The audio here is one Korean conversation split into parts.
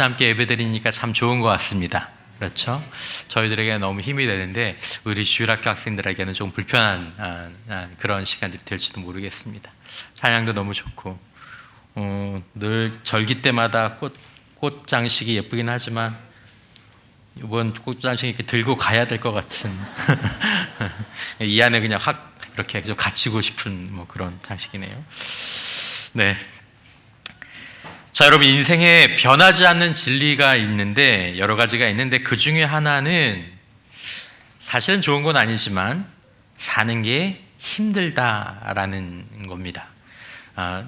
함께 예배드리니까 참 좋은 것 같습니다. 그렇죠? 저희들에게 너무 힘이 되는데 우리 주일학교 학생들에게는 좀 불편한 그런 시간들이 될지도 모르겠습니다. 찬양도 너무 좋고 늘 절기 때마다 꽃 장식이 예쁘긴 하지만 이번 꽃 장식 이렇게 들고 가야 될 것 같은 이 안에 그냥 확 이렇게 좀 갇히고 싶은 그런 장식이네요. 네. 자, 여러분, 인생에 변하지 않는 진리가 있는데 여러 가지가 있는데 그 중에 하나는 사실은 좋은 건 아니지만 사는 게 힘들다라는 겁니다.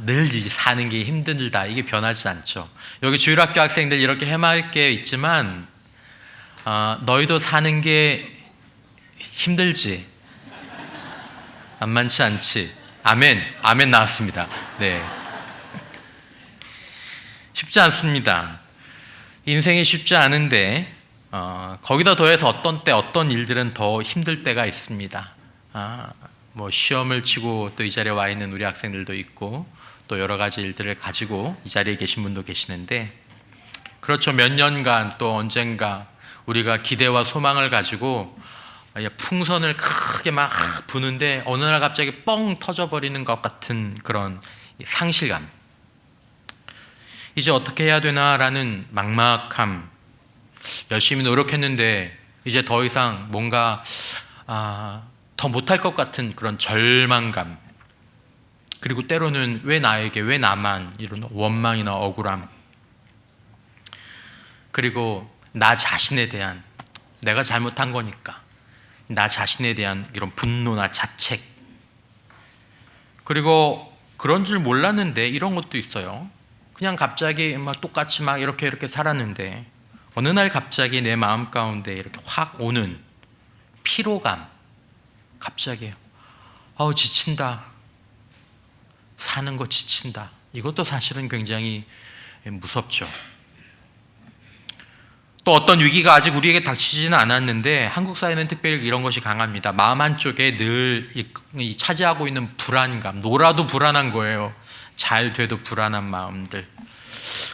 늘 이제 사는 게 힘들다, 이게 변하지 않죠. 여기 주일학교 학생들 이렇게 해맑을 게 있지만 너희도 사는 게 힘들지? 만만치 않지? 아멘 나왔습니다. 네. 쉽지 않습니다. 인생이 쉽지 않은데 거기다 더해서 어떤 때 어떤 일들은 더 힘들 때가 있습니다. 시험을 치고 또 이 자리에 와 있는 우리 학생들도 있고 또 여러 가지 일들을 가지고 이 자리에 계신 분도 계시는데, 그렇죠. 몇 년간 또 언젠가 우리가 기대와 소망을 가지고 풍선을 크게 막 부는데 어느 날 갑자기 뻥 터져버리는 것 같은 그런 상실감, 이제 어떻게 해야 되나라는 막막함, 열심히 노력했는데 이제 더 이상 뭔가 더 못할 것 같은 그런 절망감, 그리고 때로는 왜 나에게, 왜 나만, 이런 원망이나 억울함, 그리고 나 자신에 대한, 내가 잘못한 거니까 나 자신에 대한 이런 분노나 자책, 그리고 그런 줄 몰랐는데 이런 것도 있어요. 그냥 갑자기 똑같이 이렇게 살았는데 어느 날 갑자기 내 마음 가운데 이렇게 확 오는 피로감, 갑자기 지친다, 사는 거 지친다, 이것도 사실은 굉장히 무섭죠. 또 어떤 위기가 아직 우리에게 닥치지는 않았는데 한국 사회는 특별히 이런 것이 강합니다. 마음 한쪽에 늘 차지하고 있는 불안감, 놀아도 불안한 거예요. 잘 돼도 불안한 마음들,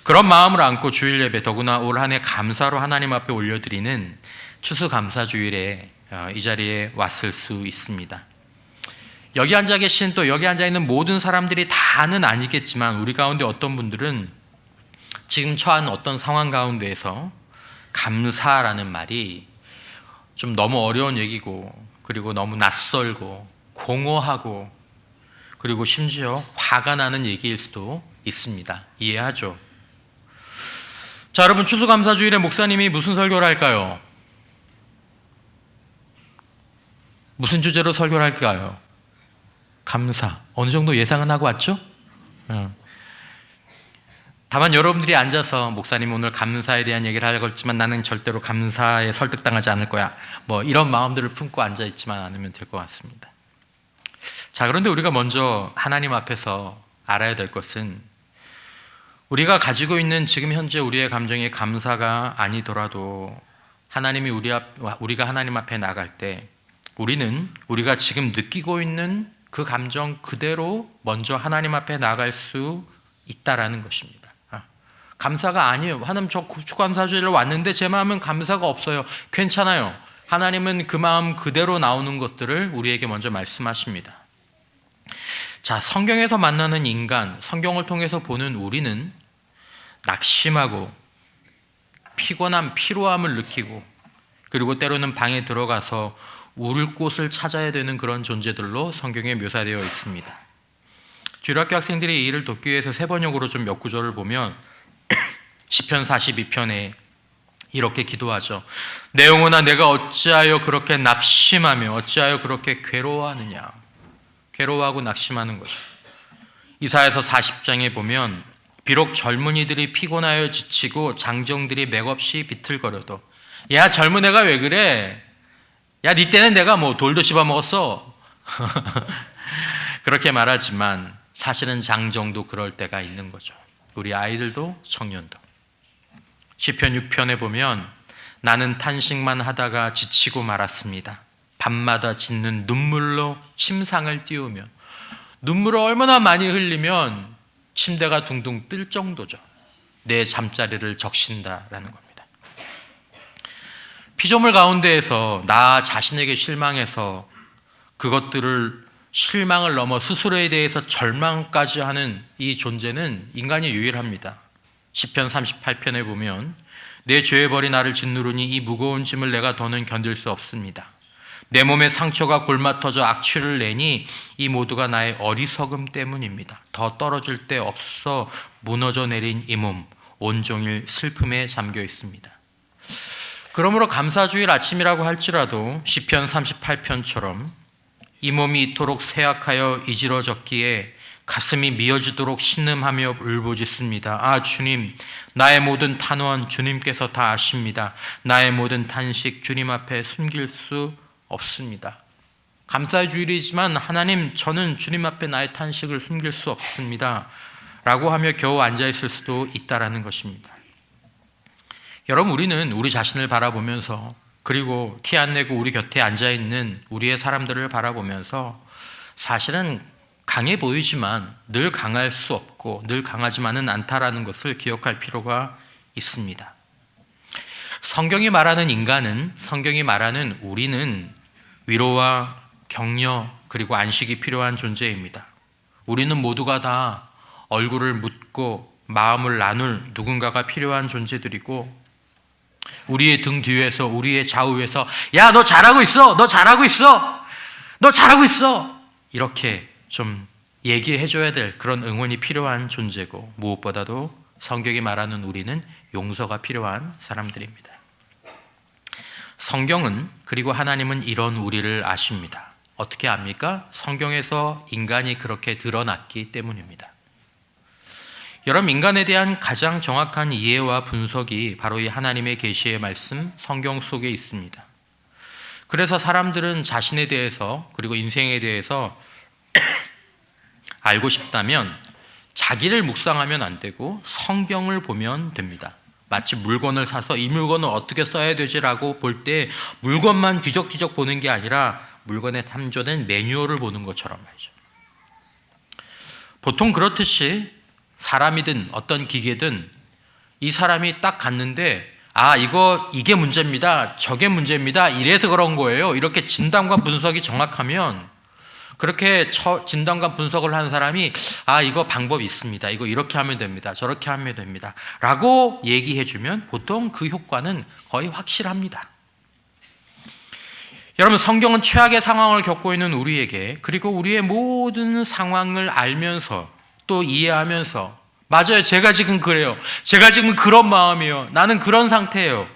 그런 마음을 안고 주일 예배, 더구나 올 한 해 감사로 하나님 앞에 올려드리는 추수감사주일에 이 자리에 왔을 수 있습니다. 여기 앉아 계신, 또 여기 앉아 있는 모든 사람들이 다는 아니겠지만 우리 가운데 어떤 분들은 지금 처한 어떤 상황 가운데에서 감사라는 말이 좀 너무 어려운 얘기고, 그리고 너무 낯설고 공허하고, 그리고 심지어 화가 나는 얘기일 수도 있습니다. 이해하죠? 자, 여러분, 추수감사주일에 목사님이 무슨 설교를 할까요? 무슨 주제로 설교를 할까요? 감사. 어느 정도 예상은 하고 왔죠? 다만 여러분들이 앉아서 목사님 오늘 감사에 대한 얘기를 하려고 했지만 나는 절대로 감사에 설득당하지 않을 거야, 이런 마음들을 품고 앉아있지만 않으면 될 것 같습니다. 자, 그런데 우리가 먼저 하나님 앞에서 알아야 될 것은, 우리가 가지고 있는 지금 현재 우리의 감정이 감사가 아니더라도 우리가 하나님 앞에 나갈 때 우리는 우리가 지금 느끼고 있는 그 감정 그대로 먼저 하나님 앞에 나갈 수 있다라는 것입니다. 감사가 아니에요. 하나님, 저 추수감사주일로 왔는데 제 마음은 감사가 없어요. 괜찮아요. 하나님은 그 마음 그대로 나오는 것들을 우리에게 먼저 말씀하십니다. 자, 성경에서 만나는 인간, 성경을 통해서 보는 우리는 낙심하고 피로함을 느끼고, 그리고 때로는 방에 들어가서 울 곳을 찾아야 되는 그런 존재들로 성경에 묘사되어 있습니다. 주일학교 학생들이 이 일을 돕기 위해서 세번역으로 좀 몇 구절을 보면 시편 42편에 이렇게 기도하죠. 내 영혼아, 내가 어찌하여 그렇게 낙심하며 어찌하여 그렇게 괴로워하느냐. 괴로워하고 낙심하는 거죠. 이사야서 40장에 보면 비록 젊은이들이 피곤하여 지치고 장정들이 맥없이 비틀거려도, 야 젊은 애가 왜 그래? 야 니 때는 내가 돌도 씹어먹었어. 그렇게 말하지만 사실은 장정도 그럴 때가 있는 거죠. 우리 아이들도 청년도. 시편 6편에 보면 나는 탄식만 하다가 지치고 말았습니다. 밤마다 짓는 눈물로 침상을 띄우며, 눈물을 얼마나 많이 흘리면 침대가 둥둥 뜰 정도죠. 내 잠자리를 적신다라는 겁니다. 피조물 가운데에서 나 자신에게 실망해서 그것들을 실망을 넘어 스스로에 대해서 절망까지 하는 이 존재는 인간이 유일합니다. 시편 38편에 보면 내 죄의 벌이 나를 짓누르니 이 무거운 짐을 내가 더는 견딜 수 없습니다. 내 몸에 상처가 골마터져 악취를 내니 이 모두가 나의 어리석음 때문입니다. 더 떨어질 데 없어 무너져 내린 이 몸 온종일 슬픔에 잠겨 있습니다. 그러므로 감사주일 아침이라고 할지라도 시편 38편처럼 이 몸이 이토록 쇠약하여 이지러졌기에 가슴이 미어지도록 신음하며 울부짖습니다. 아 주님, 나의 모든 탄원 주님께서 다 아십니다. 나의 모든 탄식 주님 앞에 숨길 수 없습니다. 감사의 주일이지만 하나님, 저는 주님 앞에 나의 탄식을 숨길 수 없습니다 라고 하며 겨우 앉아있을 수도 있다라는 것입니다. 여러분, 우리는 우리 자신을 바라보면서, 그리고 티 안 내고 우리 곁에 앉아있는 우리의 사람들을 바라보면서 사실은 강해 보이지만 늘 강할 수 없고 늘 강하지만은 않다라는 것을 기억할 필요가 있습니다. 성경이 말하는 인간은, 성경이 말하는 우리는 위로와 격려 그리고 안식이 필요한 존재입니다. 우리는 모두가 다 얼굴을 묻고 마음을 나눌 누군가가 필요한 존재들이고, 우리의 등 뒤에서, 우리의 좌우에서 야, 너 잘하고 있어, 너 잘하고 있어, 너 잘하고 있어, 이렇게 좀 얘기해줘야 될 그런 응원이 필요한 존재고, 무엇보다도 성경이 말하는 우리는 용서가 필요한 사람들입니다. 성경은, 그리고 하나님은 이런 우리를 아십니다. 어떻게 압니까? 성경에서 인간이 그렇게 드러났기 때문입니다. 여러분, 인간에 대한 가장 정확한 이해와 분석이 바로 이 하나님의 계시의 말씀, 성경 속에 있습니다. 그래서 사람들은 자신에 대해서, 그리고 인생에 대해서 알고 싶다면 자기를 묵상하면 안 되고 성경을 보면 됩니다. 마치 물건을 사서 이 물건을 어떻게 써야 되지라고 볼 때 물건만 뒤적뒤적 보는 게 아니라 물건에 탐조된 매뉴얼을 보는 것처럼 말이죠. 보통 그렇듯이 사람이든 어떤 기계든 이 사람이 딱 갔는데 아, 이게 문제입니다, 저게 문제입니다, 이래서 그런 거예요, 이렇게 진단과 분석이 정확하면, 그렇게 진단과 분석을 한 사람이 아, 이거 방법이 있습니다, 이거 이렇게 하면 됩니다, 저렇게 하면 됩니다 라고 얘기해주면 보통 그 효과는 거의 확실합니다. 여러분, 성경은 최악의 상황을 겪고 있는 우리에게, 그리고 우리의 모든 상황을 알면서 또 이해하면서, 맞아요, 제가 지금 그래요, 제가 지금 그런 마음이에요, 나는 그런 상태예요,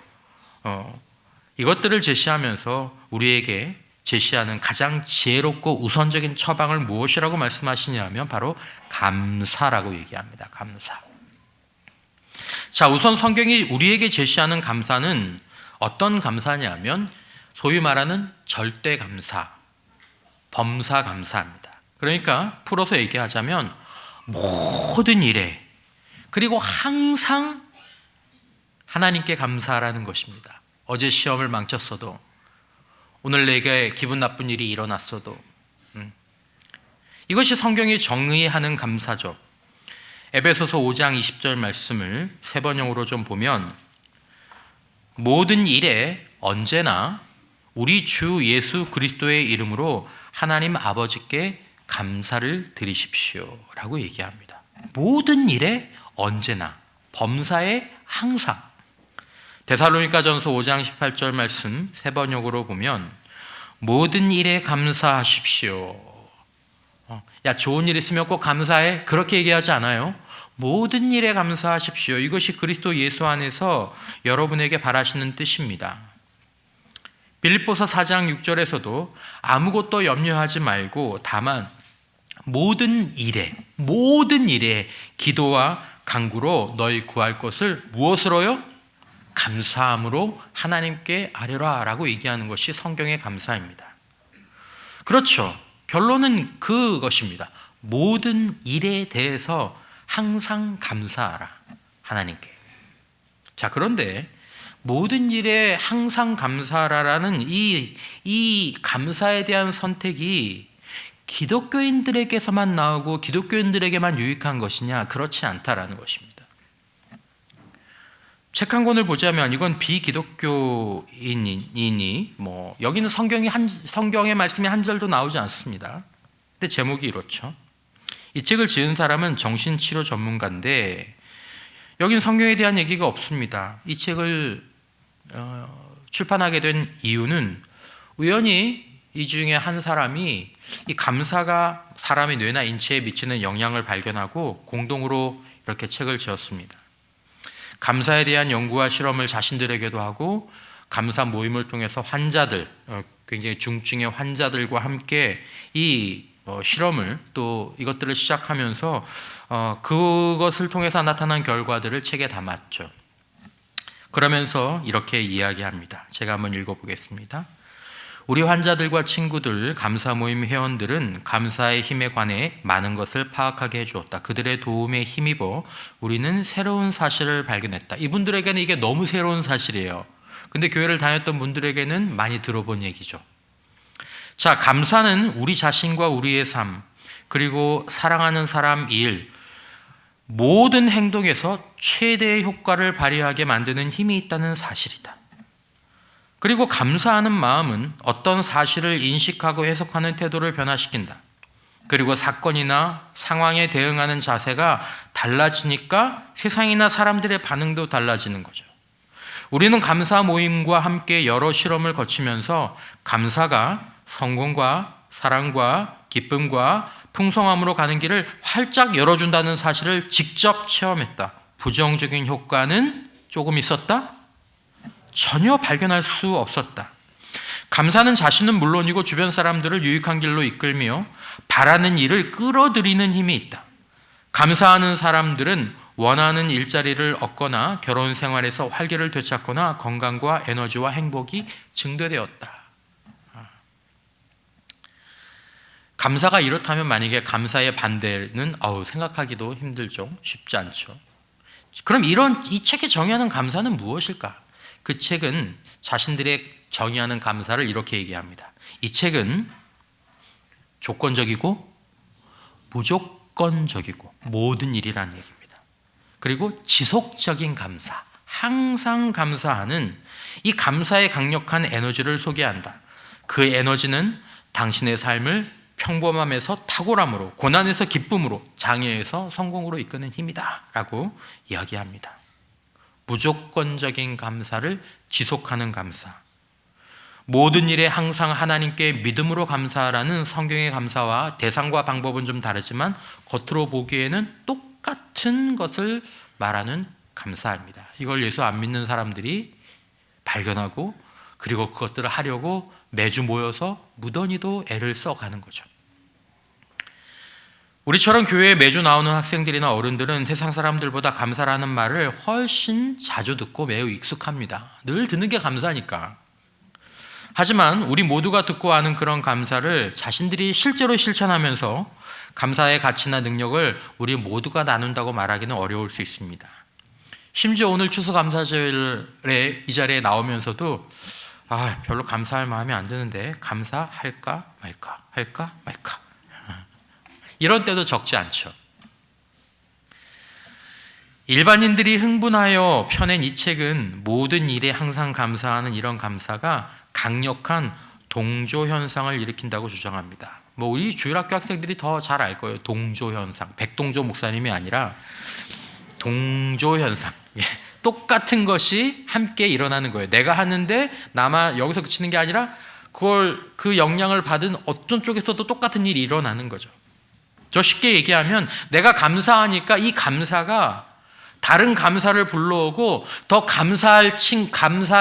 이것들을 제시하면서 우리에게 제시하는 가장 지혜롭고 우선적인 처방을 무엇이라고 말씀하시냐면 바로 감사라고 얘기합니다. 감사. 자, 우선 성경이 우리에게 제시하는 감사는 어떤 감사냐면 소위 말하는 절대 감사, 범사 감사입니다. 그러니까 풀어서 얘기하자면 모든 일에, 그리고 항상 하나님께 감사하라는 것입니다. 어제 시험을 망쳤어도, 오늘 내게 기분 나쁜 일이 일어났어도, 이것이 성경이 정의하는 감사죠. 에베소서 5장 20절 말씀을 세 번역으로 좀 보면, 모든 일에 언제나 우리 주 예수 그리스도의 이름으로 하나님 아버지께 감사를 드리십시오 라고 얘기합니다. 모든 일에 언제나, 범사에 항상. 데살로니가전서 5장 18절 말씀 세 번역으로 보면 모든 일에 감사하십시오. 야, 좋은 일 있으면 꼭 감사해, 그렇게 얘기하지 않아요. 모든 일에 감사하십시오. 이것이 그리스도 예수 안에서 여러분에게 바라시는 뜻입니다. 빌립보서 4장 6절에서도 아무것도 염려하지 말고 다만 모든 일에 기도와 간구로 너희 구할 것을 무엇으로요? 감사함으로 하나님께 아뢰라 라고 얘기하는 것이 성경의 감사입니다. 그렇죠. 결론은 그것입니다. 모든 일에 대해서 항상 감사하라, 하나님께. 자, 그런데 모든 일에 항상 감사하라라는 이 감사에 대한 선택이 기독교인들에게서만 나오고 기독교인들에게만 유익한 것이냐? 그렇지 않다라는 것입니다. 책 한 권을 보자면 이건 비기독교인이 여기는 성경의 말씀이 한 절도 나오지 않습니다. 근데 제목이 이렇죠. 이 책을 지은 사람은 정신치료 전문가인데 여긴 성경에 대한 얘기가 없습니다. 이 책을 출판하게 된 이유는 우연히 이 중에 한 사람이 이 감사가 사람의 뇌나 인체에 미치는 영향을 발견하고 공동으로 이렇게 책을 지었습니다. 감사에 대한 연구와 실험을 자신들에게도 하고 감사 모임을 통해서 환자들, 굉장히 중증의 환자들과 함께 이 실험을 또 이것들을 시작하면서 그것을 통해서 나타난 결과들을 책에 담았죠. 그러면서 이렇게 이야기합니다. 제가 한번 읽어보겠습니다. 우리 환자들과 친구들, 감사 모임 회원들은 감사의 힘에 관해 많은 것을 파악하게 해주었다. 그들의 도움에 힘입어 우리는 새로운 사실을 발견했다. 이분들에게는 이게 너무 새로운 사실이에요. 근데 교회를 다녔던 분들에게는 많이 들어본 얘기죠. 자, 감사는 우리 자신과 우리의 삶, 그리고 사랑하는 사람 일, 모든 행동에서 최대의 효과를 발휘하게 만드는 힘이 있다는 사실이다. 그리고 감사하는 마음은 어떤 사실을 인식하고 해석하는 태도를 변화시킨다. 그리고 사건이나 상황에 대응하는 자세가 달라지니까 세상이나 사람들의 반응도 달라지는 거죠. 우리는 감사 모임과 함께 여러 실험을 거치면서 감사가 성공과 사랑과 기쁨과 풍성함으로 가는 길을 활짝 열어준다는 사실을 직접 체험했다. 부정적인 효과는 조금 있었다? 전혀 발견할 수 없었다. 감사는 자신은 물론이고 주변 사람들을 유익한 길로 이끌며 바라는 일을 끌어들이는 힘이 있다. 감사하는 사람들은 원하는 일자리를 얻거나 결혼 생활에서 활기를 되찾거나 건강과 에너지와 행복이 증대되었다. 감사가 이렇다면 만약에 감사의 반대는 생각하기도 힘들죠. 쉽지 않죠. 그럼 이 책이 정의하는 감사는 무엇일까? 그 책은 자신들의 정의하는 감사를 이렇게 얘기합니다. 이 책은 조건적이고 무조건적이고 모든 일이라는 얘기입니다. 그리고 지속적인 감사, 항상 감사하는 이 감사의 강력한 에너지를 소개한다. 그 에너지는 당신의 삶을 평범함에서 탁월함으로, 고난에서 기쁨으로, 장애에서 성공으로 이끄는 힘이다 라고 이야기합니다. 무조건적인 감사를 지속하는 감사, 모든 일에 항상 하나님께 믿음으로 감사하라는 성경의 감사와 대상과 방법은 좀 다르지만 겉으로 보기에는 똑같은 것을 말하는 감사입니다. 이걸 예수 안 믿는 사람들이 발견하고 그리고 그것들을 하려고 매주 모여서 무던히도 애를 써가는 거죠. 우리처럼 교회에 매주 나오는 학생들이나 어른들은 세상 사람들보다 감사라는 말을 훨씬 자주 듣고 매우 익숙합니다. 늘 듣는 게 감사니까. 하지만 우리 모두가 듣고 아는 그런 감사를 자신들이 실제로 실천하면서 감사의 가치나 능력을 우리 모두가 나눈다고 말하기는 어려울 수 있습니다. 심지어 오늘 추수감사절에 이 자리에 나오면서도 별로 감사할 마음이 안 드는데 감사할까 말까 할까 말까 이런 때도 적지 않죠. 일반인들이 흥분하여 펴낸 이 책은 모든 일에 항상 감사하는 이런 감사가 강력한 동조 현상을 일으킨다고 주장합니다. 우리 주일학교 학생들이 더 잘 알 거예요. 동조 현상. 백동조 목사님이 아니라 동조 현상. 똑같은 것이 함께 일어나는 거예요. 내가 하는데 나만 여기서 그치는 게 아니라 그 영향을 받은 어떤 쪽에서도 똑같은 일이 일어나는 거죠. 저 쉽게 얘기하면 내가 감사하니까 이 감사가 다른 감사를 불러오고 더 감사할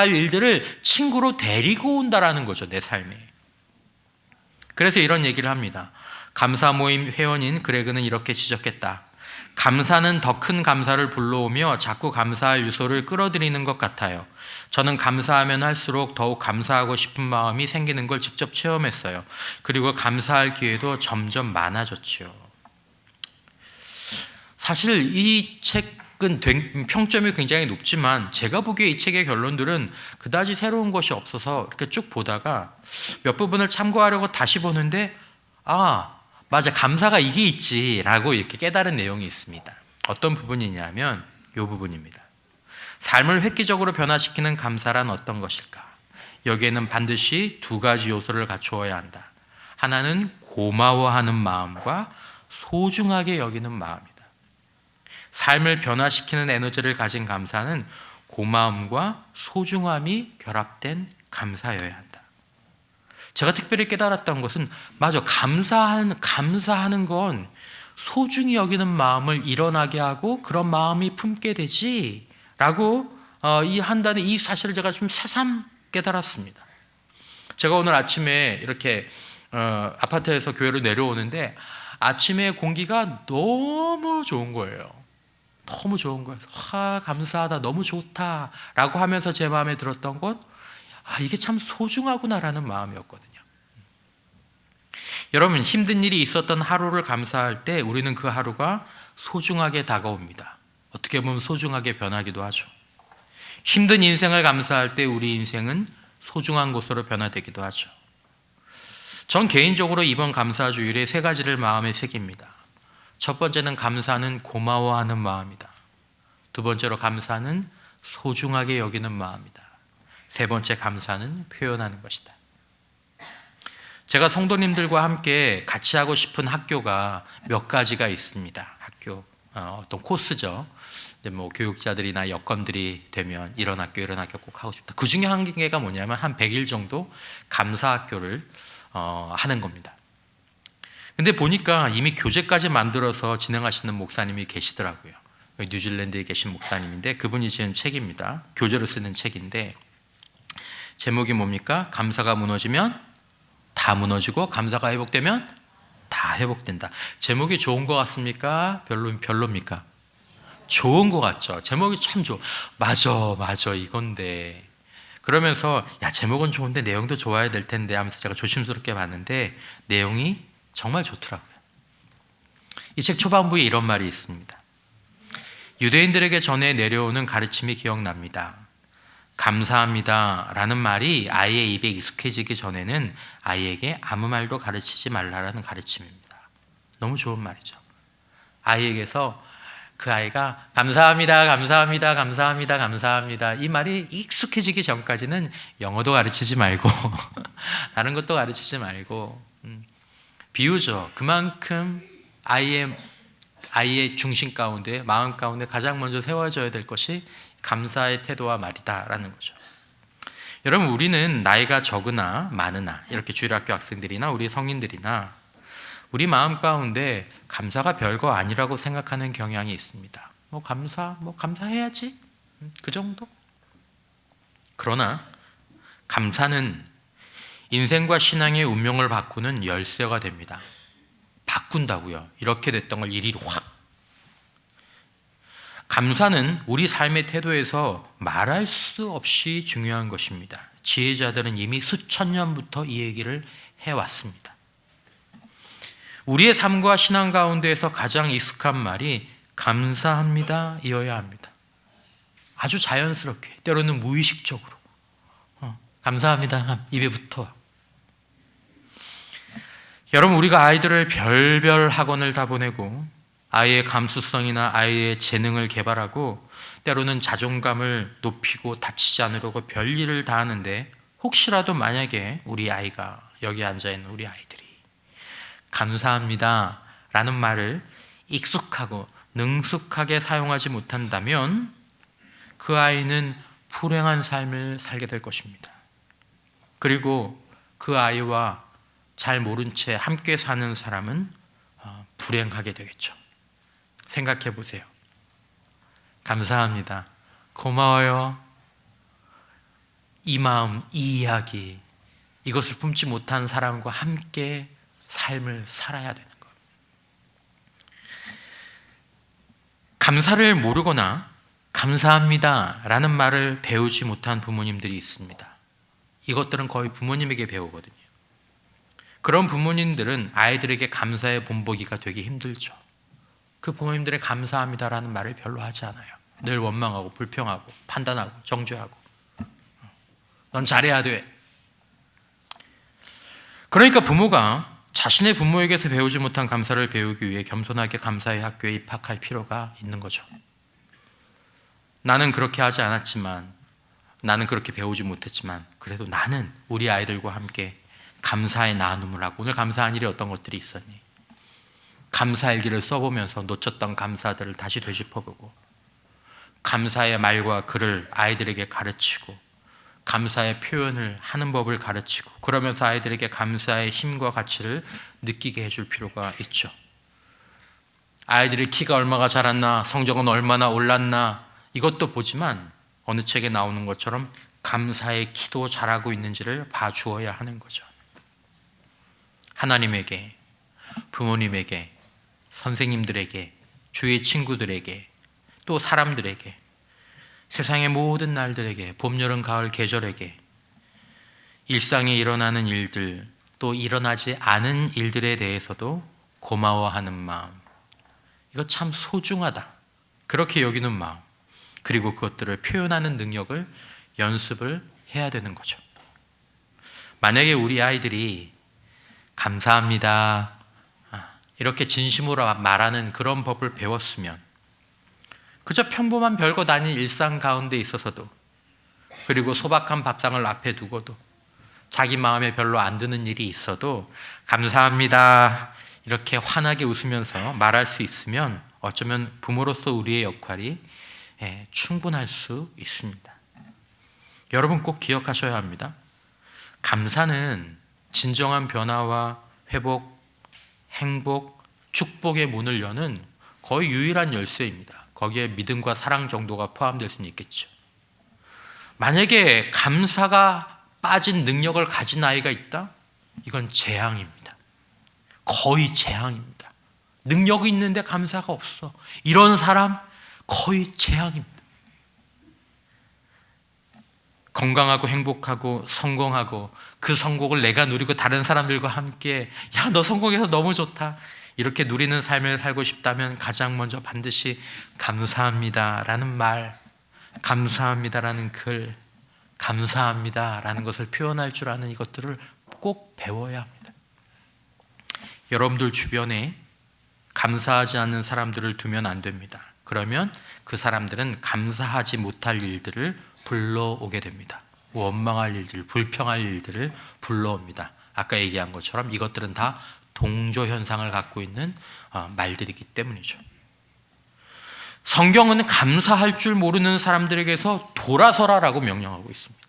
일들을 친구로 데리고 온다라는 거죠, 내 삶에. 그래서 이런 얘기를 합니다. 감사 모임 회원인 그레그는 이렇게 지적했다. 감사는 더 큰 감사를 불러오며 자꾸 감사할 요소를 끌어들이는 것 같아요. 저는 감사하면 할수록 더욱 감사하고 싶은 마음이 생기는 걸 직접 체험했어요. 그리고 감사할 기회도 점점 많아졌죠. 사실 이 책은 평점이 굉장히 높지만 제가 보기에 이 책의 결론들은 그다지 새로운 것이 없어서 이렇게 쭉 보다가 몇 부분을 참고하려고 다시 보는데 맞아, 감사가 이게 있지라고 이렇게 깨달은 내용이 있습니다. 어떤 부분이냐면 이 부분입니다. 삶을 획기적으로 변화시키는 감사란 어떤 것일까? 여기에는 반드시 두 가지 요소를 갖추어야 한다. 하나는 고마워하는 마음과 소중하게 여기는 마음이다. 삶을 변화시키는 에너지를 가진 감사는 고마움과 소중함이 결합된 감사여야 한다. 제가 특별히 깨달았던 것은 맞아, 감사하는 건 소중히 여기는 마음을 일어나게 하고 그런 마음이 품게 되지라고 한다는 이 사실을 제가 좀 새삼 깨달았습니다. 제가 오늘 아침에 이렇게 아파트에서 교회로 내려오는데 아침에 공기가 너무 좋은 거예요. 너무 좋은 거예요. 감사하다, 너무 좋다라고 하면서 제 마음에 들었던 것, 이게 참 소중하구나라는 마음이었거든요. 여러분, 힘든 일이 있었던 하루를 감사할 때 우리는 그 하루가 소중하게 다가옵니다. 어떻게 보면 소중하게 변하기도 하죠. 힘든 인생을 감사할 때 우리 인생은 소중한 곳으로 변화되기도 하죠. 전 개인적으로 이번 감사주일에 세 가지를 마음에 새깁니다. 첫 번째는 감사는 고마워하는 마음이다. 두 번째로 감사는 소중하게 여기는 마음이다. 세 번째 감사는 표현하는 것이다. 제가 성도님들과 함께 같이 하고 싶은 학교가 몇 가지가 있습니다. 학교 어떤 코스죠. 뭐 교육자들이나 여건들이 되면 이런 학교 꼭 하고 싶다. 그 중에 한 개가 뭐냐면 한 100일 정도 감사학교를 하는 겁니다. 근데 보니까 이미 교재까지 만들어서 진행하시는 목사님이 계시더라고요. 뉴질랜드에 계신 목사님인데 그분이 지은 책입니다. 교재로 쓰는 책인데 제목이 뭡니까? 감사가 무너지면 다 무너지고 감사가 회복되면 다 회복된다. 제목이 좋은 것 같습니까? 별로입니까? 좋은 것 같죠. 제목이 참 좋아. 맞아 이건데. 그러면서 제목은 좋은데 내용도 좋아야 될 텐데 하면서 제가 조심스럽게 봤는데 내용이 정말 좋더라고요. 이 책 초반부에 이런 말이 있습니다. 유대인들에게 전해 내려오는 가르침이 기억납니다. 감사합니다 라는 말이 아이의 입에 익숙해지기 전에는 아이에게 아무 말도 가르치지 말라라는 가르침입니다. 너무 좋은 말이죠. 아이에게서 그 아이가 감사합니다 이 말이 익숙해지기 전까지는 영어도 가르치지 말고 다른 것도 가르치지 말고 비유죠. 그만큼 아이의 중심 가운데, 마음 가운데 가장 먼저 세워져야 될 것이 감사의 태도와 말이다라는 거죠. 여러분, 우리는 나이가 적으나 많으나 이렇게 주일학교 학생들이나 우리 성인들이나 우리 마음 가운데 감사가 별거 아니라고 생각하는 경향이 있습니다. 감사해야지 그 정도? 그러나 감사는 인생과 신앙의 운명을 바꾸는 열쇠가 됩니다. 바꾼다고요. 이렇게 됐던 걸 이리로 확. 감사는 우리 삶의 태도에서 말할 수 없이 중요한 것입니다. 지혜자들은 이미 수천 년부터 이 얘기를 해왔습니다. 우리의 삶과 신앙 가운데에서 가장 익숙한 말이 감사합니다 이어야 합니다. 아주 자연스럽게, 때로는 무의식적으로 감사합니다 입에 붙어. 여러분, 우리가 아이들을 별별 학원을 다 보내고 아이의 감수성이나 아이의 재능을 개발하고 때로는 자존감을 높이고 다치지 않으려고 별일을 다 하는데 혹시라도 만약에 우리 아이가, 여기 앉아있는 우리 아이들이 감사합니다 라는 말을 익숙하고 능숙하게 사용하지 못한다면 그 아이는 불행한 삶을 살게 될 것입니다. 그리고 그 아이와 잘 모른 채 함께 사는 사람은 불행하게 되겠죠. 생각해 보세요. 감사합니다, 고마워요, 이 마음, 이 이야기, 이것을 품지 못한 사람과 함께 삶을 살아야 되는 것. 감사를 모르거나 감사합니다 라는 말을 배우지 못한 부모님들이 있습니다. 이것들은 거의 부모님에게 배우거든요. 그런 부모님들은 아이들에게 감사의 본보기가 되기 힘들죠. 그 부모님들의 감사합니다라는 말을 별로 하지 않아요. 늘 원망하고 불평하고 판단하고 정죄하고 넌 잘해야 돼. 그러니까 부모가 자신의 부모에게서 배우지 못한 감사를 배우기 위해 겸손하게 감사의 학교에 입학할 필요가 있는 거죠. 나는 그렇게 하지 않았지만, 나는 그렇게 배우지 못했지만, 그래도 나는 우리 아이들과 함께 감사의 나눔을 하고, 오늘 감사한 일이 어떤 것들이 있었니? 감사일기를 써보면서 놓쳤던 감사들을 다시 되짚어보고, 감사의 말과 글을 아이들에게 가르치고, 감사의 표현을 하는 법을 가르치고, 그러면서 아이들에게 감사의 힘과 가치를 느끼게 해줄 필요가 있죠. 아이들이 키가 얼마나 자랐나, 성적은 얼마나 올랐나, 이것도 보지만 어느 책에 나오는 것처럼 감사의 키도 자라고 있는지를 봐주어야 하는 거죠. 하나님에게, 부모님에게, 선생님들에게, 주위의 친구들에게, 또 사람들에게, 세상의 모든 날들에게, 봄, 여름, 가을, 계절에게, 일상에 일어나는 일들, 또 일어나지 않은 일들에 대해서도 고마워하는 마음, 이거 참 소중하다, 그렇게 여기는 마음, 그리고 그것들을 표현하는 능력을 연습을 해야 되는 거죠. 만약에 우리 아이들이 감사합니다, 이렇게 진심으로 말하는 그런 법을 배웠으면, 그저 평범한 별것 아닌 일상 가운데 있어서도, 그리고 소박한 밥상을 앞에 두고도, 자기 마음에 별로 안 드는 일이 있어도 감사합니다, 이렇게 환하게 웃으면서 말할 수 있으면 어쩌면 부모로서 우리의 역할이 충분할 수 있습니다. 여러분 꼭 기억하셔야 합니다. 감사는 진정한 변화와 회복, 행복, 축복의 문을 여는 거의 유일한 열쇠입니다. 거기에 믿음과 사랑 정도가 포함될 수는 있겠죠. 만약에 감사가 빠진 능력을 가진 아이가 있다? 이건 재앙입니다. 거의 재앙입니다. 능력이 있는데 감사가 없어. 이런 사람 거의 재앙입니다. 건강하고 행복하고 성공하고, 그 성공을 내가 누리고 다른 사람들과 함께, 야, 너 성공해서 너무 좋다, 이렇게 누리는 삶을 살고 싶다면 가장 먼저 반드시 감사합니다라는 말, 감사합니다라는 글, 감사합니다라는 것을 표현할 줄 아는 이것들을 꼭 배워야 합니다. 여러분들 주변에 감사하지 않는 사람들을 두면 안 됩니다. 그러면 그 사람들은 감사하지 못할 일들을 불러오게 됩니다. 원망할 일들, 불평할 일들을 불러옵니다. 아까 얘기한 것처럼 이것들은 다 동조 현상을 갖고 있는 말들이기 때문이죠. 성경은 감사할 줄 모르는 사람들에게서 돌아서라라고 명령하고 있습니다.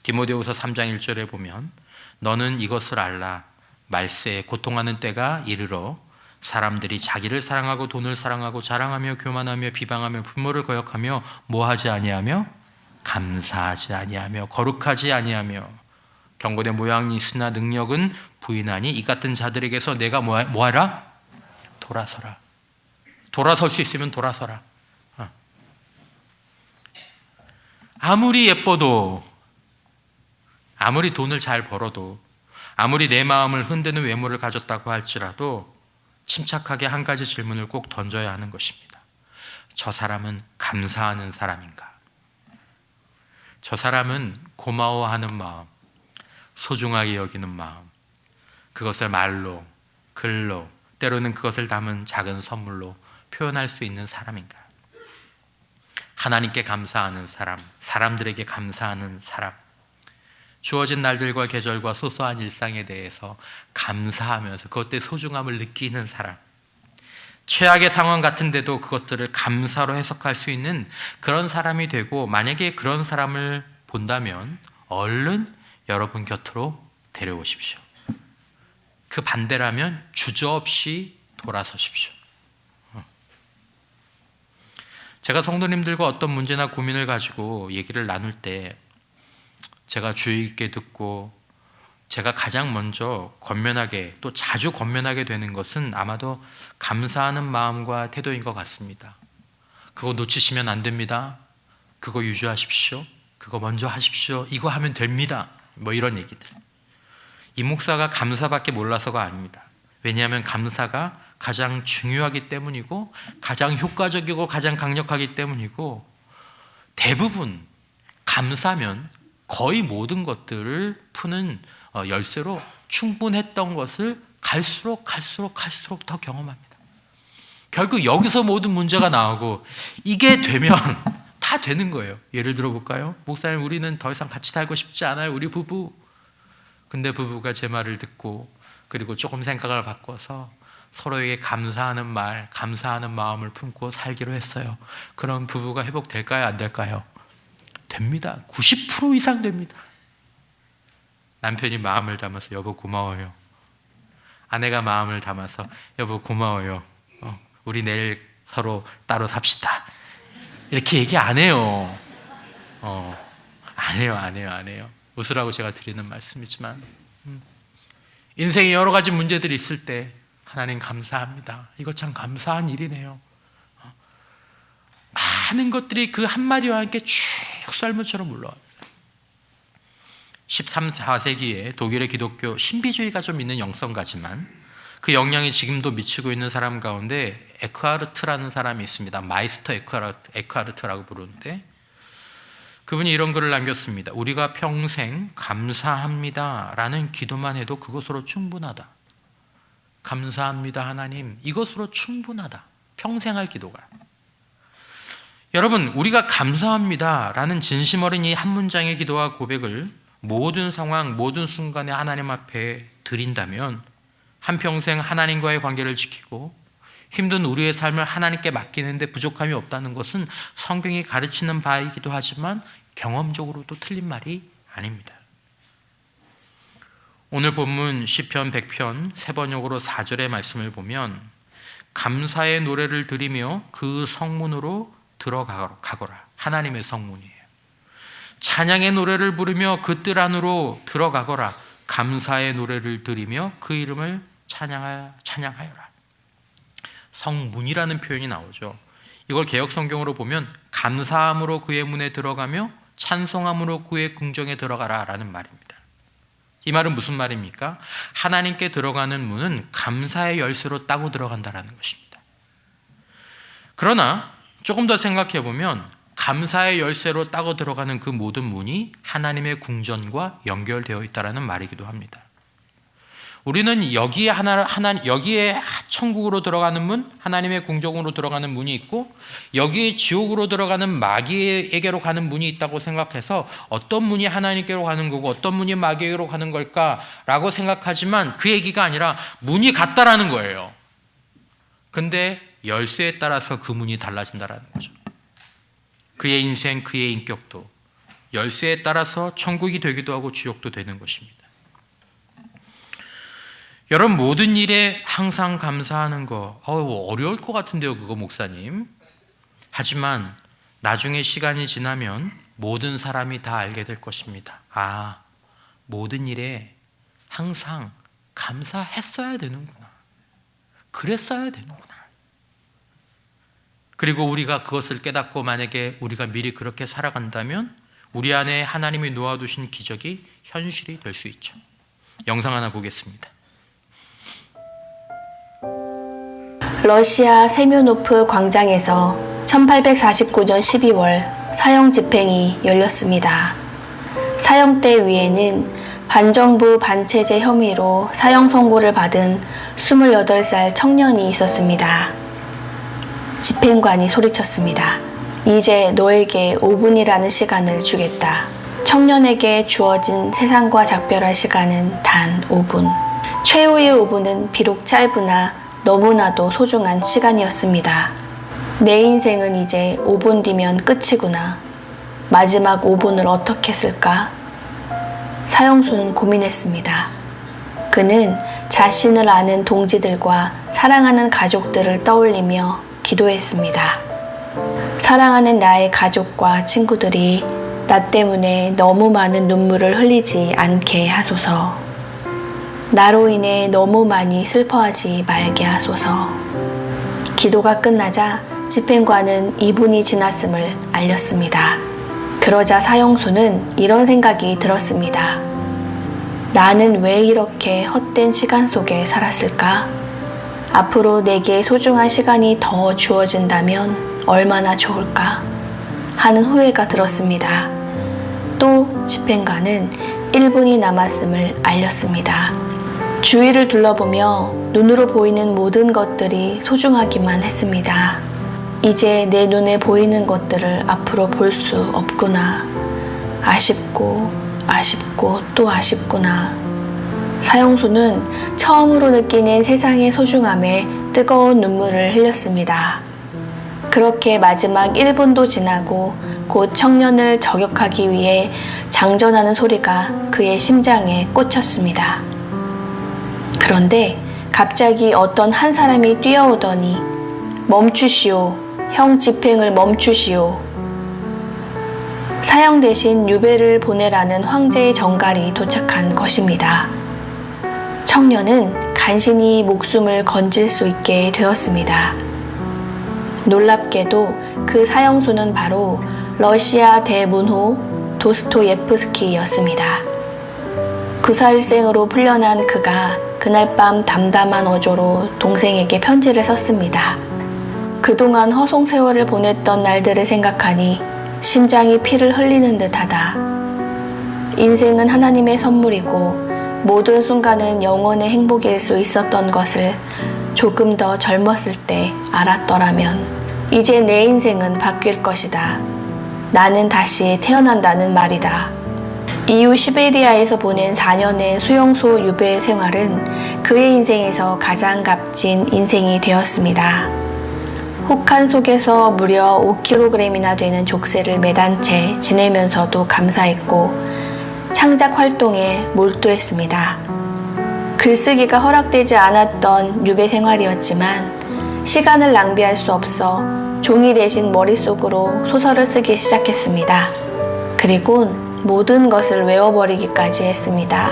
디모데후서 3장 1절에 보면, 너는 이것을 알라, 말세에 고통하는 때가 이르러 사람들이 자기를 사랑하고 돈을 사랑하고 자랑하며 교만하며 비방하며 부모를 거역하며 뭐하지 아니하며 감사하지 아니하며 거룩하지 아니하며 경건의 모양이 있으나 능력은 부인하니 이 같은 자들에게서 내가 뭐하라? 돌아서라. 돌아설 수 있으면 돌아서라. 아무리 예뻐도, 아무리 돈을 잘 벌어도, 아무리 내 마음을 흔드는 외모를 가졌다고 할지라도 침착하게 한 가지 질문을 꼭 던져야 하는 것입니다. 저 사람은 감사하는 사람인가? 저 사람은 고마워하는 마음, 소중하게 여기는 마음, 그것을 말로, 글로, 때로는 그것을 담은 작은 선물로 표현할 수 있는 사람인가? 하나님께 감사하는 사람, 사람들에게 감사하는 사람, 주어진 날들과 계절과 소소한 일상에 대해서 감사하면서 그것들의 소중함을 느끼는 사람, 최악의 상황 같은데도 그것들을 감사로 해석할 수 있는 그런 사람이 되고, 만약에 그런 사람을 본다면 얼른 여러분 곁으로 데려오십시오. 그 반대라면 주저없이 돌아서십시오. 제가 성도님들과 어떤 문제나 고민을 가지고 얘기를 나눌 때 제가 주의 깊게 듣고 제가 가장 먼저 권면하게, 또 자주 권면하게 되는 것은 아마도 감사하는 마음과 태도인 것 같습니다. 그거 놓치시면 안 됩니다. 그거 유지하십시오. 그거 먼저 하십시오. 이거 하면 됩니다. 뭐 이런 얘기들. 이 목사가 감사밖에 몰라서가 아닙니다. 왜냐하면 감사가 가장 중요하기 때문이고, 가장 효과적이고 가장 강력하기 때문이고, 대부분 감사면 거의 모든 것들을 푸는 열쇠로 충분했던 것을 갈수록 더 경험합니다. 결국 여기서 모든 문제가 나오고, 이게 되면 다 되는 거예요. 예를 들어 볼까요? 목사님, 우리는 더 이상 같이 살고 싶지 않아요. 우리 부부. 근데 부부가 제 말을 듣고 그리고 조금 생각을 바꿔서 서로에게 감사하는 말, 감사하는 마음을 품고 살기로 했어요. 그럼 부부가 회복될까요? 안 될까요? 됩니다. 90% 이상 됩니다. 남편이 마음을 담아서 여보 고마워요. 아내가 마음을 담아서 여보 고마워요. 우리 내일 서로 따로 삽시다. 이렇게 얘기 안 해요. 안 해요. 웃으라고 제가 드리는 말씀이지만 인생에 여러 가지 문제들이 있을 때 하나님 감사합니다. 이거 참 감사한 일이네요. 많은 것들이 그 한마디와 함께 쭉 썰물처럼 올라와요. 13, 14세기에 독일의 기독교 신비주의가 좀 있는 영성가지만 그 영향이 지금도 미치고 있는 사람 가운데 에크하르트라는 사람이 있습니다. 마이스터 에크하르트라고 부르는데 그분이 이런 글을 남겼습니다. 우리가 평생 감사합니다 라는 기도만 해도 그것으로 충분하다. 감사합니다 하나님, 이것으로 충분하다. 평생 할 기도가. 여러분, 우리가 감사합니다 라는 진심 어린 이 한 문장의 기도와 고백을 모든 상황, 모든 순간에 하나님 앞에 드린다면 한평생 하나님과의 관계를 지키고 힘든 우리의 삶을 하나님께 맡기는데 부족함이 없다는 것은 성경이 가르치는 바이기도 하지만 경험적으로도 틀린 말이 아닙니다. 오늘 본문 시편 100편 세번역으로 4절의 말씀을 보면 감사의 노래를 드리며 그 성문으로 들어가거라. 하나님의 성문이에요. 찬양의 노래를 부르며 그 뜰 안으로 들어가거라. 감사의 노래를 드리며 그 이름을 찬양하여라. 성문이라는 표현이 나오죠. 이걸 개역 성경으로 보면 감사함으로 그의 문에 들어가며 찬송함으로 그의 궁정에 들어가라 라는 말입니다. 이 말은 무슨 말입니까? 하나님께 들어가는 문은 감사의 열쇠로 따고 들어간다는 것입니다. 그러나 조금 더 생각해 보면 감사의 열쇠로 따고 들어가는 그 모든 문이 하나님의 궁전과 연결되어 있다는 말이기도 합니다. 우리는 여기에 여기에 천국으로 들어가는 문, 하나님의 궁정으로 들어가는 문이 있고 여기에 지옥으로 들어가는 마귀에게로 가는 문이 있다고 생각해서 어떤 문이 하나님께로 가는 거고 어떤 문이 마귀에게로 가는 걸까라고 생각하지만 그 얘기가 아니라 문이 같다라는 거예요. 근데 열쇠에 따라서 그 문이 달라진다라는 거죠. 그의 인생, 그의 인격도 열쇠에 따라서 천국이 되기도 하고 지옥도 되는 것입니다. 여러분, 모든 일에 항상 감사하는 거 어려울 것 같은데요, 그거 목사님. 하지만 나중에 시간이 지나면 모든 사람이 다 알게 될 것입니다. 모든 일에 항상 감사했어야 되는구나. 그랬어야 되는구나. 그리고 우리가 그것을 깨닫고 만약에 우리가 미리 그렇게 살아간다면 우리 안에 하나님이 놓아두신 기적이 현실이 될 수 있죠. 영상 하나 보겠습니다. 러시아 세뮌노프 광장에서 1849년 12월 사형 집행이 열렸습니다. 사형대 위에는 반정부 반체제 혐의로 사형 선고를 받은 28살 청년이 있었습니다. 집행관이 소리쳤습니다. 이제 너에게 5분이라는 시간을 주겠다. 청년에게 주어진 세상과 작별할 시간은 단 5분. 최후의 5분은 비록 짧으나 너무나도 소중한 시간이었습니다. 내 인생은 이제 5분 뒤면 끝이구나. 마지막 5분을 어떻게 쓸까? 사형수는 고민했습니다. 그는 자신을 아는 동지들과 사랑하는 가족들을 떠올리며 기도했습니다. 사랑하는 나의 가족과 친구들이 나 때문에 너무 많은 눈물을 흘리지 않게 하소서. 나로 인해 너무 많이 슬퍼하지 말게 하소서. 기도가 끝나자 집행관은 2분이 지났음을 알렸습니다. 그러자 사형수는 이런 생각이 들었습니다. 나는 왜 이렇게 헛된 시간 속에 살았을까? 앞으로 내게 소중한 시간이 더 주어진다면 얼마나 좋을까? 하는 후회가 들었습니다. 또 집행관은 1분이 남았음을 알렸습니다. 주위를 둘러보며 눈으로 보이는 모든 것들이 소중하기만 했습니다. 이제 내 눈에 보이는 것들을 앞으로 볼 수 없구나. 아쉽고 또 아쉽구나. 사형수는 처음으로 느끼는 세상의 소중함에 뜨거운 눈물을 흘렸습니다. 그렇게 마지막 1분도 지나고 곧 청년을 저격하기 위해 장전하는 소리가 그의 심장에 꽂혔습니다. 그런데 갑자기 어떤 한 사람이 뛰어오더니 멈추시오. 형 집행을 멈추시오. 사형 대신 유배를 보내라는 황제의 정갈이 도착한 것입니다. 청년은 간신히 목숨을 건질 수 있게 되었습니다. 놀랍게도 그 사형수는 바로 러시아 대문호 도스토예프스키였습니다. 구사일생으로 풀려난 그가 그날 밤 담담한 어조로 동생에게 편지를 썼습니다. 그동안 허송 세월을 보냈던 날들을 생각하니 심장이 피를 흘리는 듯하다. 인생은 하나님의 선물이고 모든 순간은 영원의 행복일 수 있었던 것을 조금 더 젊었을 때 알았더라면 이제 내 인생은 바뀔 것이다. 나는 다시 태어난다는 말이다. 이후 시베리아에서 보낸 4년의 수용소 유배 생활은 그의 인생에서 가장 값진 인생이 되었습니다. 혹한 속에서 무려 5kg이나 되는 족쇄를 매단 채 지내면서도 감사했고 창작 활동에 몰두했습니다. 글쓰기가 허락되지 않았던 유배 생활이었지만 시간을 낭비할 수 없어 종이 대신 머릿속으로 소설을 쓰기 시작했습니다. 그리곤 모든 것을 외워버리기까지 했습니다.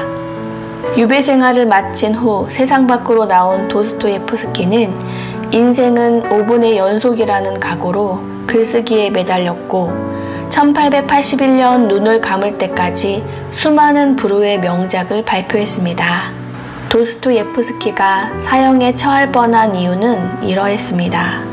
유배 생활을 마친 후 세상 밖으로 나온 도스토예프스키는 인생은 5분의 연속이라는 각오로 글쓰기에 매달렸고 1881년 눈을 감을 때까지 수많은 불후의 명작을 발표했습니다. 도스토예프스키가 사형에 처할 뻔한 이유는 이러했습니다.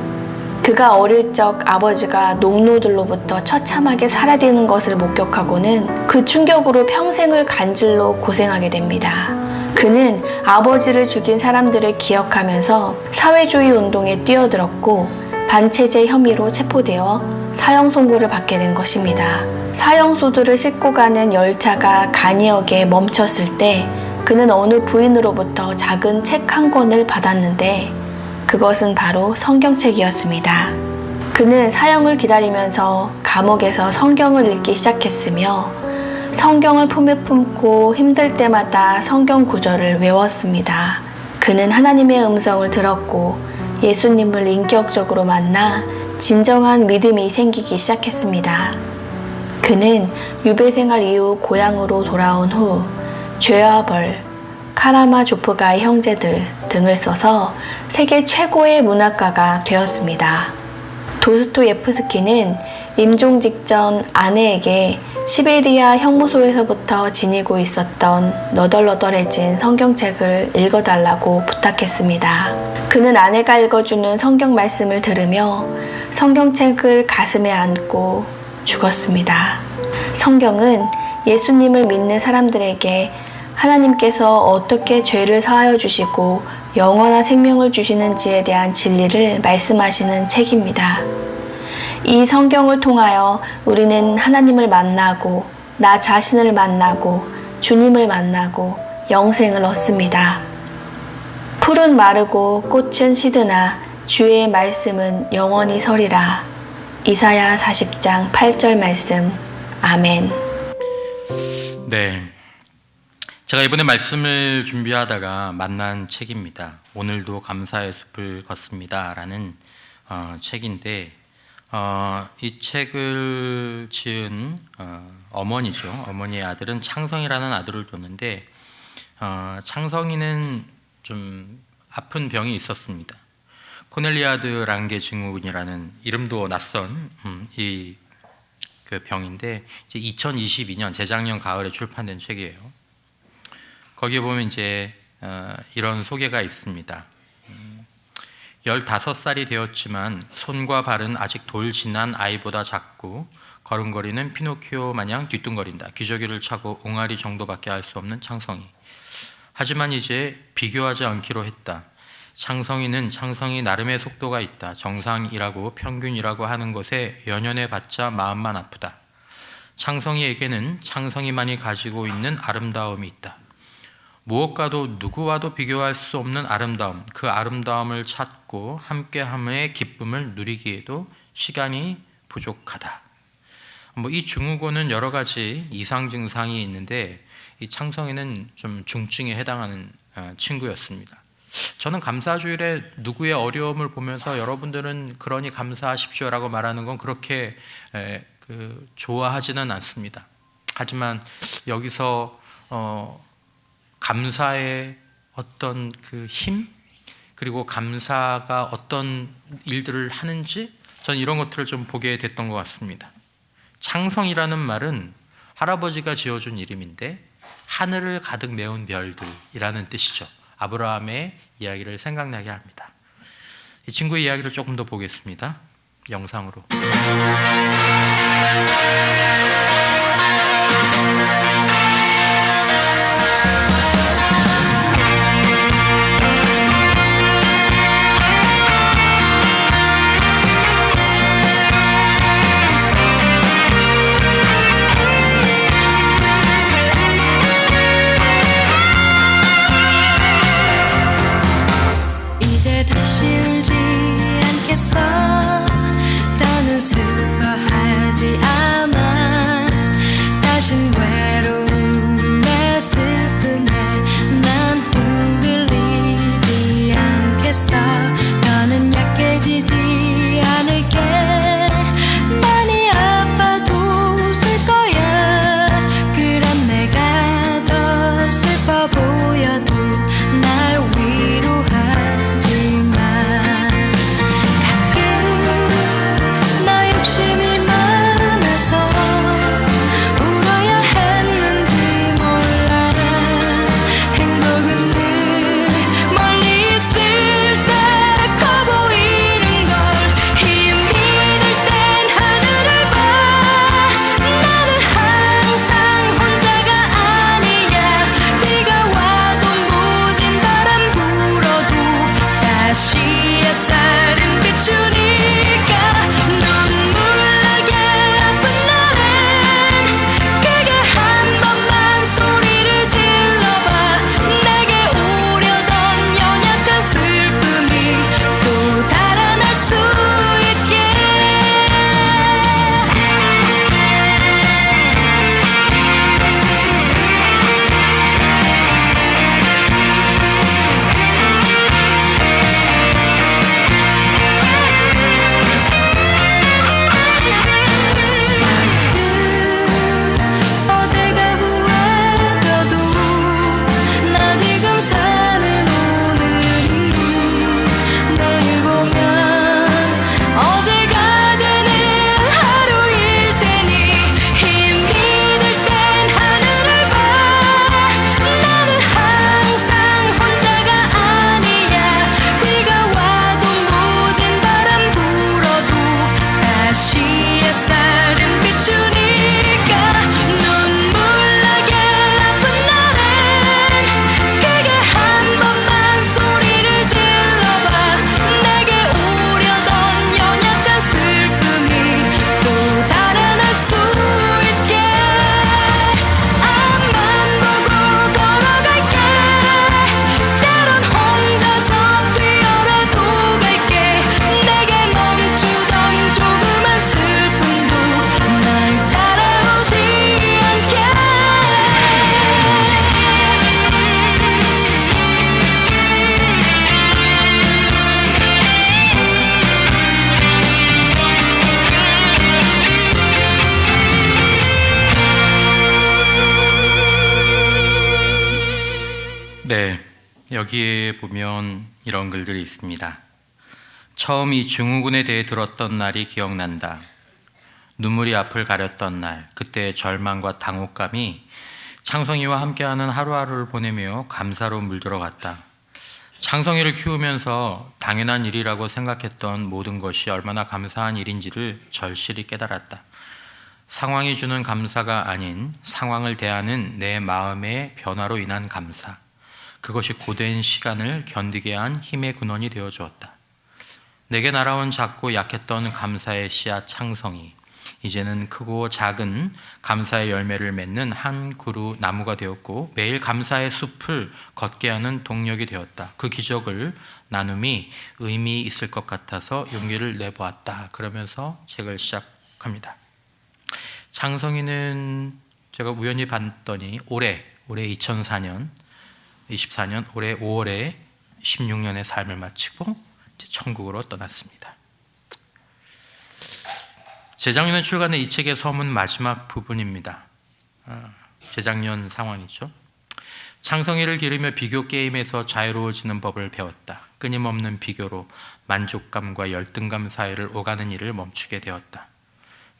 그가 어릴 적 아버지가 농노들로부터 처참하게 살해되는 것을 목격하고는 그 충격으로 평생을 간질로 고생하게 됩니다. 그는 아버지를 죽인 사람들을 기억하면서 사회주의 운동에 뛰어들었고 반체제 혐의로 체포되어 사형 선고를 받게 된 것입니다. 사형수들을 싣고 가는 열차가 가니역에 멈췄을 때 그는 어느 부인으로부터 작은 책 한 권을 받았는데 그것은 바로 성경책이었습니다. 그는 사형을 기다리면서 감옥에서 성경을 읽기 시작했으며 성경을 품에 품고 힘들 때마다 성경 구절을 외웠습니다. 그는 하나님의 음성을 들었고 예수님을 인격적으로 만나 진정한 믿음이 생기기 시작했습니다. 그는 유배 생활 이후 고향으로 돌아온 후 죄와 벌, 카라마조프가의 형제들 등을 써서 세계 최고의 문학가가 되었습니다. 도스토예프스키는 임종 직전 아내에게 시베리아 형무소에서부터 지니고 있었던 너덜너덜해진 성경책을 읽어달라고 부탁했습니다. 그는 아내가 읽어주는 성경 말씀을 들으며 성경책을 가슴에 안고 죽었습니다. 성경은 예수님을 믿는 사람들에게 하나님께서 어떻게 죄를 사하여 주시고 영원한 생명을 주시는지에 대한 진리를 말씀하시는 책입니다. 이 성경을 통하여 우리는 하나님을 만나고 나 자신을 만나고 주님을 만나고 영생을 얻습니다. 풀은 마르고 꽃은 시드나 주의 말씀은 영원히 서리라. 이사야 40장 8절 말씀. 아멘. 네, 제가 이번에 말씀을 준비하다가 만난 책입니다. 오늘도 감사의 숲을 걷습니다 라는 책인데 이 책을 지은 어머니죠. 어머니의 아들은 창성이라는 아들을 뒀는데 창성이는 좀 아픈 병이 있었습니다. 코넬리아드 랑게 증후군이라는 이름도 낯선 그 병인데 이제 2022년 재작년 가을에 출판된 책이에요. 거기에 보면 이제 이런 소개가 있습니다. 15살이 되었지만 손과 발은 아직 돌 지난 아이보다 작고 걸음걸이는 피노키오 마냥 뒤뚱거린다. 기저귀를 차고 옹알이 정도밖에 할 수 없는 창성이. 하지만 이제 비교하지 않기로 했다. 창성이는 창성이 나름의 속도가 있다. 정상이라고 평균이라고 하는 것에 연연해봤자 마음만 아프다. 창성이에게는 창성이만이 가지고 있는 아름다움이 있다. 무엇과도 누구와도 비교할 수 없는 아름다움, 그 아름다움을 찾고 함께함의 기쁨을 누리기에도 시간이 부족하다. 이 증후군은 여러 가지 이상 증상이 있는데 이 창성이는 좀 중증에 해당하는 친구였습니다. 저는 감사주일에 누구의 어려움을 보면서 여러분들은 그러니 감사하십시오라고 말하는 건 그렇게 좋아하지는 않습니다. 하지만 여기서 감사의 어떤 그 힘, 그리고 감사가 어떤 일들을 하는지 저는 이런 것들을 좀 보게 됐던 것 같습니다. 창성이라는 말은 할아버지가 지어준 이름인데 하늘을 가득 메운 별들이라는 뜻이죠. 아브라함의 이야기를 생각나게 합니다. 이 친구의 이야기를 조금 더 보겠습니다. 영상으로. 이제 다시 울지 않겠어. 더는 슬퍼하지 않아. 다신 외로움에 슬픔에 난 흔들리지 않겠어. 더는 약해지지 않을게. 많이 아파도 웃을 거야. 그런 내가 더 슬퍼 보여도 날 위로하지만 가끔 나 욕심이 많아서 울어야 했는지 몰라. 행복은 늘 멀리 있을 때 커 보이는 걸. 힘이 들 땐 하늘을 봐. 나는 항상 혼자가 아니야. 비가 와도 모진 바람 불어도 다시 햇살은 비추니까. 눈물 나게 아픈 날엔 크게 한 번만 소리를 질러봐. 내게 오려던 연약한 슬픔이 또 달아날 수 있게. 어제가 후회돼도 나 지금 사는 오늘이 내일 보면 어제가 되는 하루일 테니. 힘이 들 땐 하늘을 봐. 나는 항상 혼자가 아니야. 비가 와도 모진 바람 불어도 다시 햇살은 비추니까. 눈물 나게 아픈 날엔 크게 한 번만 소리를 질러봐. 내게 오려던 연약한 슬픔이 또 달아날 수 있게. 앞만 보고 걸어갈게. 때론 혼자서 뛰어라도 갈게. 내게 멈추던 조그만 슬픔도 날 따라오지 않게. 네, 여기에 보면 이런 글들이 있습니다. 처음 이 증후군에 대해 들었던 날이 기억난다. 눈물이 앞을 가렸던 날, 그때의 절망과 당혹감이 창성이와 함께하는 하루하루를 보내며 감사로 물들어갔다. 창성이를 키우면서 당연한 일이라고 생각했던 모든 것이 얼마나 감사한 일인지를 절실히 깨달았다. 상황이 주는 감사가 아닌 상황을 대하는 내 마음의 변화로 인한 감사. 그것이 고된 시간을 견디게 한 힘의 근원이 되어 주었다. 내게 날아온 작고 약했던 감사의 씨앗 창성이 이제는 크고 작은 감사의 열매를 맺는 한 그루 나무가 되었고 매일 감사의 숲을 걷게 하는 동력이 되었다. 그 기적을 나눔이 의미 있을 것 같아서 용기를 내보았다. 그러면서 책을 시작합니다. 창성이는 제가 우연히 봤더니 올해 2024년 올해 5월에 16년의 삶을 마치고 이제 천국으로 떠났습니다. 재작년에 출간된 이 책의 서문 마지막 부분입니다. 재작년 상황이죠. 창성이를 기르며 비교 게임에서 자유로워지는 법을 배웠다. 끊임없는 비교로 만족감과 열등감 사이를 오가는 일을 멈추게 되었다.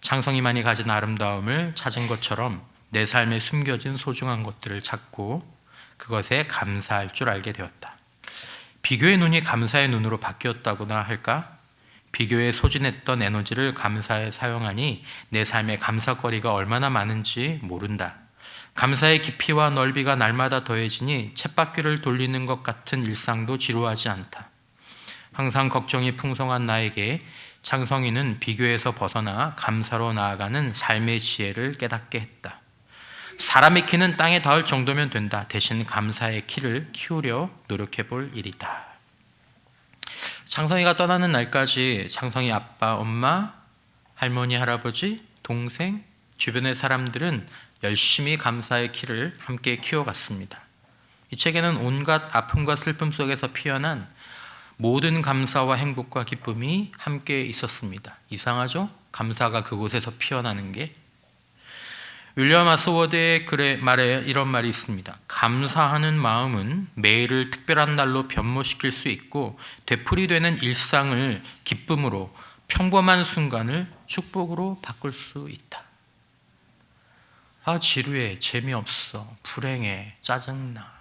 창성이만이 가진 아름다움을 찾은 것처럼 내 삶에 숨겨진 소중한 것들을 찾고 그것에 감사할 줄 알게 되었다. 비교의 눈이 감사의 눈으로 바뀌었다고나 할까? 비교에 소진했던 에너지를 감사에 사용하니 내 삶에 감사거리가 얼마나 많은지 모른다. 감사의 깊이와 넓이가 날마다 더해지니 쳇바퀴를 돌리는 것 같은 일상도 지루하지 않다. 항상 걱정이 풍성한 나에게 창성이는 비교에서 벗어나 감사로 나아가는 삶의 지혜를 깨닫게 했다. 사람의 키는 땅에 닿을 정도면 된다. 대신 감사의 키를 키우려 노력해 볼 일이다. 창성이가 떠나는 날까지 창성이 아빠, 엄마, 할머니, 할아버지, 동생, 주변의 사람들은 열심히 감사의 키를 함께 키워갔습니다. 이 책에는 온갖 아픔과 슬픔 속에서 피어난 모든 감사와 행복과 기쁨이 함께 있었습니다. 이상하죠? 감사가 그곳에서 피어나는 게. 윌리엄 아스워드의 말에 이런 말이 있습니다. 감사하는 마음은 매일을 특별한 날로 변모시킬 수 있고 되풀이되는 일상을 기쁨으로, 평범한 순간을 축복으로 바꿀 수 있다. 지루해, 재미없어, 불행해, 짜증나.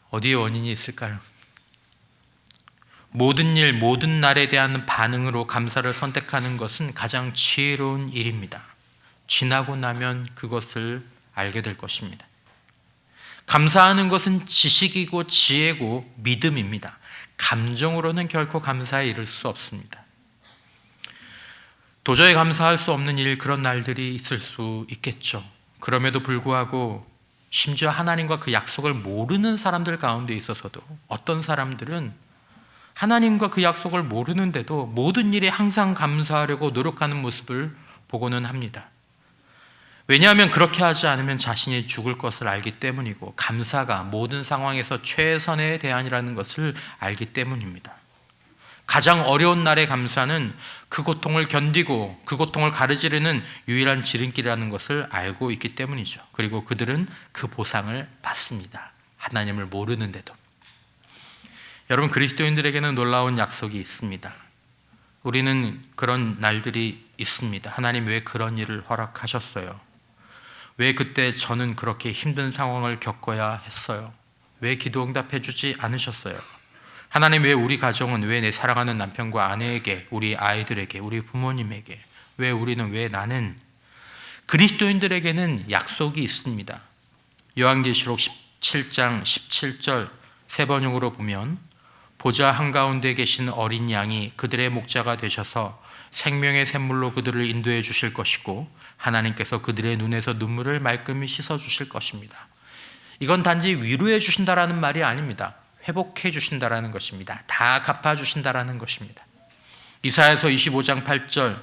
어디에 원인이 있을까요? 모든 일, 모든 날에 대한 반응으로 감사를 선택하는 것은 가장 지혜로운 일입니다. 지나고 나면 그것을 알게 될 것입니다. 감사하는 것은 지식이고 지혜고 믿음입니다. 감정으로는 결코 감사에 이를 수 없습니다. 도저히 감사할 수 없는 일, 그런 날들이 있을 수 있겠죠. 그럼에도 불구하고 심지어 하나님과 그 약속을 모르는 사람들 가운데 있어서도 어떤 사람들은 하나님과 그 약속을 모르는데도 모든 일에 항상 감사하려고 노력하는 모습을 보고는 합니다. 왜냐하면 그렇게 하지 않으면 자신이 죽을 것을 알기 때문이고 감사가 모든 상황에서 최선의 대안이라는 것을 알기 때문입니다. 가장 어려운 날의 감사는 그 고통을 견디고 그 고통을 가르지르는 유일한 지름길이라는 것을 알고 있기 때문이죠. 그리고 그들은 그 보상을 받습니다. 하나님을 모르는데도. 여러분, 그리스도인들에게는 놀라운 약속이 있습니다. 우리는 그런 날들이 있습니다. 하나님 왜 그런 일을 허락하셨어요? 왜 그때 저는 그렇게 힘든 상황을 겪어야 했어요? 왜 기도 응답해 주지 않으셨어요? 하나님 왜 우리 가정은, 왜 내 사랑하는 남편과 아내에게, 우리 아이들에게, 우리 부모님에게, 왜 나는? 그리스도인들에게는 약속이 있습니다. 요한계시록 17장 17절 세 번역으로 보면 보좌 한가운데 계신 어린 양이 그들의 목자가 되셔서 생명의 샘물로 그들을 인도해 주실 것이고 하나님께서 그들의 눈에서 눈물을 말끔히 씻어 주실 것입니다. 이건 단지 위로해 주신다라는 말이 아닙니다. 회복해 주신다라는 것입니다. 다 갚아 주신다라는 것입니다. 이사야서 25장 8절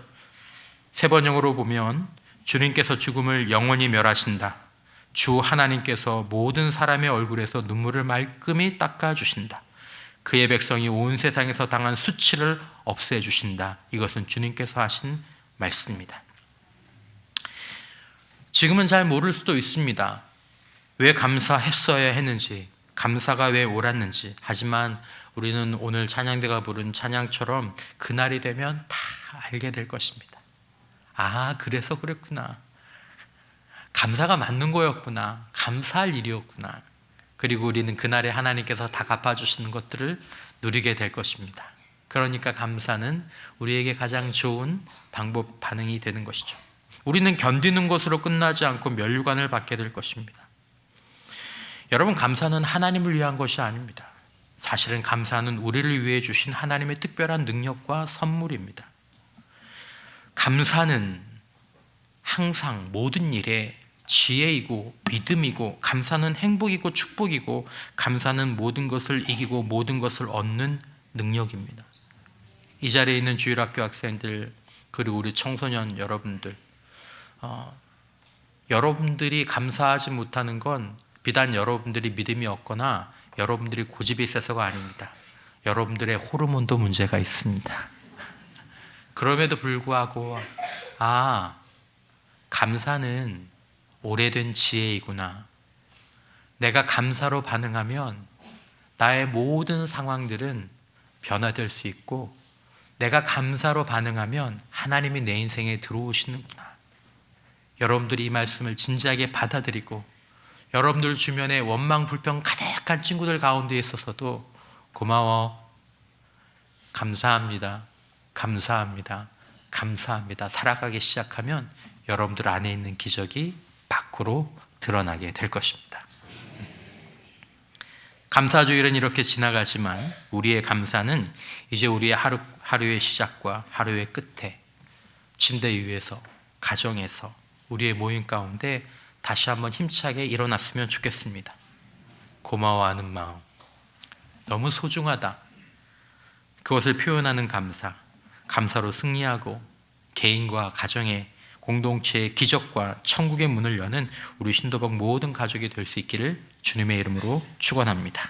세 번역으로 보면 주님께서 죽음을 영원히 멸하신다. 주 하나님께서 모든 사람의 얼굴에서 눈물을 말끔히 닦아 주신다. 그의 백성이 온 세상에서 당한 수치를 없애 주신다. 이것은 주님께서 하신 말씀입니다. 지금은 잘 모를 수도 있습니다. 왜 감사했어야 했는지, 감사가 왜 옳았는지. 하지만 우리는 오늘 찬양대가 부른 찬양처럼 그날이 되면 다 알게 될 것입니다. 그래서 그랬구나. 감사가 맞는 거였구나. 감사할 일이었구나. 그리고 우리는 그날에 하나님께서 다 갚아주시는 것들을 누리게 될 것입니다. 그러니까 감사는 우리에게 가장 좋은 방법, 반응이 되는 것이죠. 우리는 견디는 것으로 끝나지 않고 면류관을 받게 될 것입니다. 여러분, 감사는 하나님을 위한 것이 아닙니다. 사실은 감사는 우리를 위해 주신 하나님의 특별한 능력과 선물입니다. 감사는 항상 모든 일에 지혜이고 믿음이고, 감사는 행복이고 축복이고, 감사는 모든 것을 이기고 모든 것을 얻는 능력입니다. 이 자리에 있는 주일학교 학생들, 그리고 우리 청소년 여러분들, 여러분들이 감사하지 못하는 건 비단 여러분들이 믿음이 없거나 여러분들이 고집이 세서가 아닙니다. 여러분들의 호르몬도 문제가 있습니다. 그럼에도 불구하고 감사는 오래된 지혜이구나. 내가 감사로 반응하면 나의 모든 상황들은 변화될 수 있고, 내가 감사로 반응하면 하나님이 내 인생에 들어오시는구나. 여러분들이 이 말씀을 진지하게 받아들이고, 여러분들 주변에 원망 불평 가득한 친구들 가운데 있어서도 고마워, 감사합니다, 감사합니다, 감사합니다 살아가기 시작하면 여러분들 안에 있는 기적이 밖으로 드러나게 될 것입니다. 감사주일은 이렇게 지나가지만 우리의 감사는 이제 우리의 하루의 시작과 하루의 끝에 침대 위에서, 가정에서, 우리의 모임 가운데 다시 한번 힘차게 일어났으면 좋겠습니다. 고마워하는 마음, 너무 소중하다. 그것을 표현하는 감사, 감사로 승리하고 개인과 가정의, 공동체의 기적과 천국의 문을 여는 우리 신도방 모든 가족이 될 수 있기를 주님의 이름으로 축원합니다.